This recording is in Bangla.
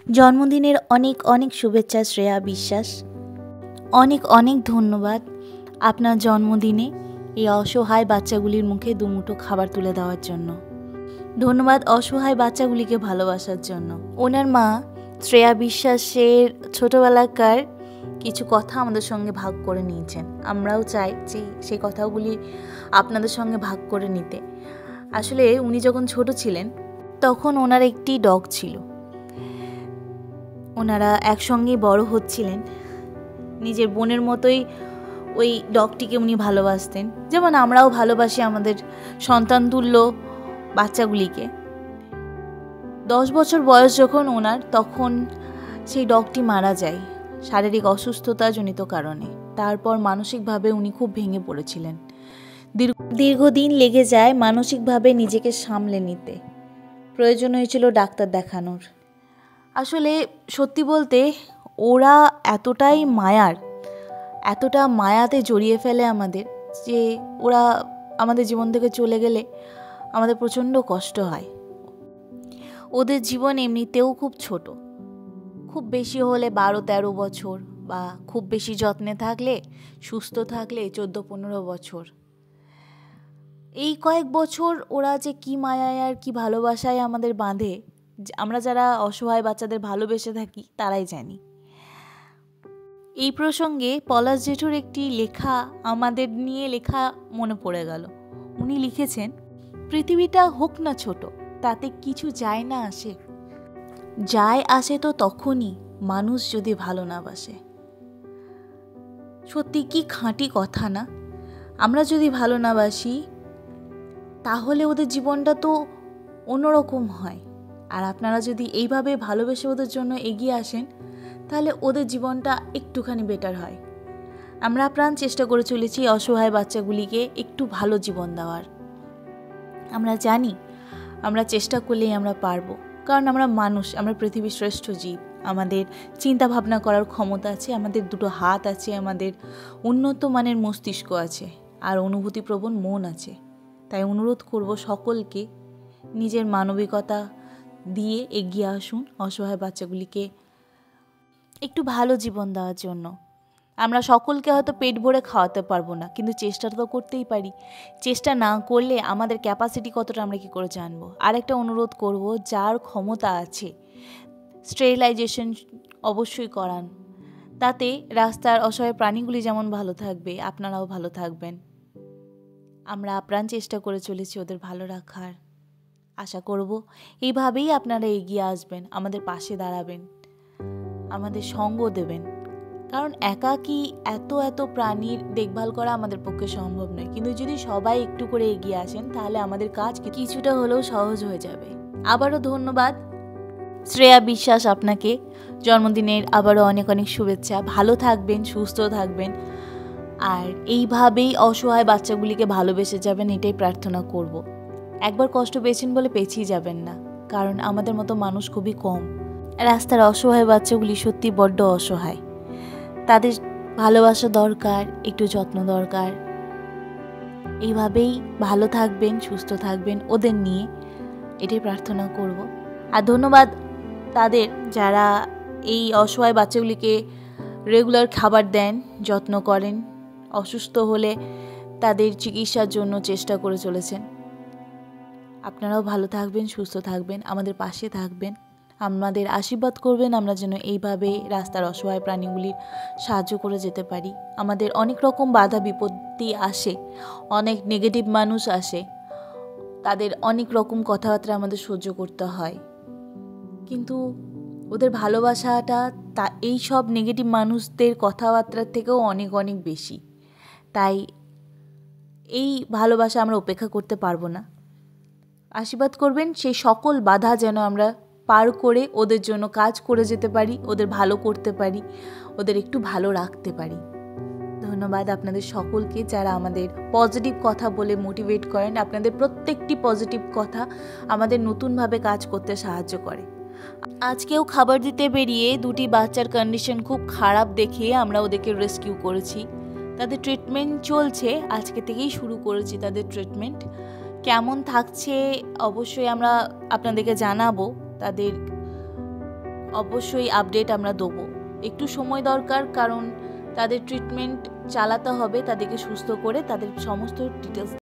জন্মদিনের অনেক অনেক শুভেচ্ছা শ্রেয়া বিশ্বাস। অনেক অনেক ধন্যবাদ আপনার জন্মদিনে এই অসহায় বাচ্চাগুলির মুখে দুমুঠো খাবার তুলে দেওয়ার জন্য। ধন্যবাদ অসহায় বাচ্চাগুলিকে ভালোবাসার জন্য। ওনার মা শ্রেয়া বিশ্বাসের ছোটোবেলাকার কিছু কথা আমাদের সঙ্গে ভাগ করে নিয়েছেন। আমরাও চাই যে সেই কথাগুলি আপনাদের সঙ্গে ভাগ করে নিতে। আসলে উনি যখন ছোট ছিলেন তখন ওনার একটি ডগ ছিল। ওনারা একসঙ্গেই বড় হচ্ছিলেন। নিজের বোনের মতোই ওই ডগটিকে উনি ভালোবাসতেন, যেমন আমরাও ভালোবাসি আমাদের সন্তানতুল্য বাচ্চাগুলিকে। 10 বছর বয়স যখন ওনার, তখন সেই ডগটি মারা যায় শারীরিক অসুস্থতাজনিত কারণে। তারপর মানসিকভাবে উনি খুব ভেঙে পড়েছিলেন। দীর্ঘদিন লেগে যায় মানসিকভাবে নিজেকে সামলে নিতে। প্রয়োজন হয়েছিল ডাক্তার দেখানোর। আসলে সত্যি বলতে ওরা এতটা মায়াতে জড়িয়ে ফেলে আমাদের, যে ওরা আমাদের জীবন থেকে চলে গেলে আমাদের প্রচণ্ড কষ্ট হয়। ওদের জীবন এমনিতেও খুব ছোট, খুব বেশি হলে 12-13 বছর, বা খুব বেশি যত্নে থাকলে সুস্থ থাকলে 14-15 বছর। এই কয়েক বছর ওরা যে কি মায়ায় আর কি ভালোবাসায় আমাদের বাঁধে, আমরা যারা অসহায় বাচ্চাদের ভালোবেসে থাকি তারাই জানি। এই প্রসঙ্গে পলাশ জেঠুর একটি লেখা আমাদের নিয়ে লেখা মনে পড়ে গেল। উনি লিখেছেন, পৃথিবীটা হোক না ছোট, তাতে কিছু যায় না আসে। যায় আসে তো তখনই মানুষ যদি ভালো না বাসে। সত্যি কি খাঁটি কথা না? আমরা যদি ভালো না বাসি তাহলে ওদের জীবনটা তো অন্যরকম হয়। আর আপনারা যদি এইভাবে ভালোবেসে ওদের জন্য এগিয়ে আসেন তাহলে ওদের জীবনটা একটুখানি বেটার হয়। আমরা প্রাণ চেষ্টা করে চলেছি অসহায় বাচ্চাগুলিকে একটু ভালো জীবন দেওয়ার। আমরা জানি আমরা চেষ্টা করলেই আমরা পারবো, কারণ আমরা মানুষ, আমরা পৃথিবীর শ্রেষ্ঠ জীব। আমাদের চিন্তা ভাবনা করার ক্ষমতা আছে, আমাদের দুটো হাত আছে, আমাদের উন্নত মানের মস্তিষ্ক আছে, আর অনুভূতিপ্রবণ মন আছে। তাই অনুরোধ করব সকলকে নিজের মানবিকতা দিয়ে এগিয়ে আসুন অসহায় বাচ্চাগুলিকে একটু ভালো জীবন দেওয়ার জন্য। আমরা সকলকে হয়তো পেট ভরে খাওয়াতে পারবো না, কিন্তু চেষ্টা তো করতেই পারি। চেষ্টা না করলে আমাদের ক্যাপাসিটি কতটা আমরা কি করে জানবো। আরেকটা অনুরোধ করব, যার ক্ষমতা আছে স্টেরিলাইজেশন অবশ্যই করান। তাতে রাস্তার অসহায় প্রাণীগুলি যেমন ভালো থাকবে, আপনারাও ভালো থাকবেন। আমরা আপ্রাণ চেষ্টা করে চলেছি ওদের ভালো রাখার। আশা করব এইভাবেই আপনারা এগিয়ে আসবেন, আমাদের পাশে দাঁড়াবেন, আমাদের সঙ্গ দেবেন। কারণ একাকী এত প্রাণীর দেখভাল করা আমাদের পক্ষে সম্ভব নয়, কিন্তু যদি সবাই একটু করে এগিয়ে আসেন তাহলে আমাদের কাজ কিছুটা হলেও সহজ হয়ে যাবে। আবারও ধন্যবাদ শ্রেয়া বিশ্বাস, আপনাকে জন্মদিনের আবারও অনেক অনেক শুভেচ্ছা। ভালো থাকবেন, সুস্থ থাকবেন, আর এইভাবেই অসহায় বাচ্চাগুলিকে ভালোবেসে যাবেন, এটাই প্রার্থনা করব। একবার কষ্ট পেয়েছেন বলে পেছিয়ে যাবেন না, কারণ আমাদের মতো মানুষ খুবই কম। রাস্তার অসহায় বাচ্চাগুলি সত্যি বড্ড অসহায়, তাদের ভালোবাসা দরকার, একটু যত্ন দরকার। এইভাবেই ভালো থাকবেন, সুস্থ থাকবেন ওদের নিয়ে, এটাই প্রার্থনা করব। আর ধন্যবাদ তাদের যারা এই অসহায় বাচ্চাগুলিকে রেগুলার খাবার দেন, যত্ন করেন, অসুস্থ হলে তাদের চিকিৎসার জন্য চেষ্টা করে চলেছেন। আপনারাও ভালো থাকবেন, সুস্থ থাকবেন, আমাদের পাশে থাকবেন, আমাদের আশীর্বাদ করবেন, আমরা যেন এইভাবে রাস্তার অসহায় প্রাণীগুলির সাহায্য করে যেতে পারি। আমাদের অনেক রকম বাধা বিপত্তি আসে, অনেক নেগেটিভ মানুষ আসে, তাদের অনেক রকম কথাবার্তা আমাদের সহ্য করতে হয়, কিন্তু ওদের ভালোবাসাটা এই সব নেগেটিভ মানুষদের কথাবার্তার থেকেও অনেক অনেক বেশি। তাই এই ভালোবাসা আমরা উপেক্ষা করতে পারবো না। আশীর্বাদ করবেন সেই সকল বাধা যেন আমরা পার করে ওদের জন্য কাজ করে যেতে পারি, ওদের ভালো করতে পারি, ওদের একটু ভালো রাখতে পারি। ধন্যবাদ আপনাদের সকলকে যারা আমাদের পজিটিভ কথা বলে মোটিভেট করেন। আপনাদের প্রত্যেকটি পজিটিভ কথা আমাদের নতুনভাবে কাজ করতে সাহায্য করে। আজকেও খাবার দিতে বেরিয়ে দুটি বাচ্চার কন্ডিশন খুব খারাপ দেখে আমরা ওদেরকে রেস্কিউ করেছি। তাদের ট্রিটমেন্ট চলছে, আজকে থেকেই শুরু করেছি তাদের ট্রিটমেন্ট। কেমন থাকছে অবশ্যই আমরা আপনাদেরকে জানাবো। তাদের অবশ্যই আপডেট আমরা দেবো। একটু সময় দরকার, কারণ তাদের ট্রিটমেন্ট চালাতে হবে, তাদেরকে সুস্থ করে তাদের সমস্ত ডিটেলস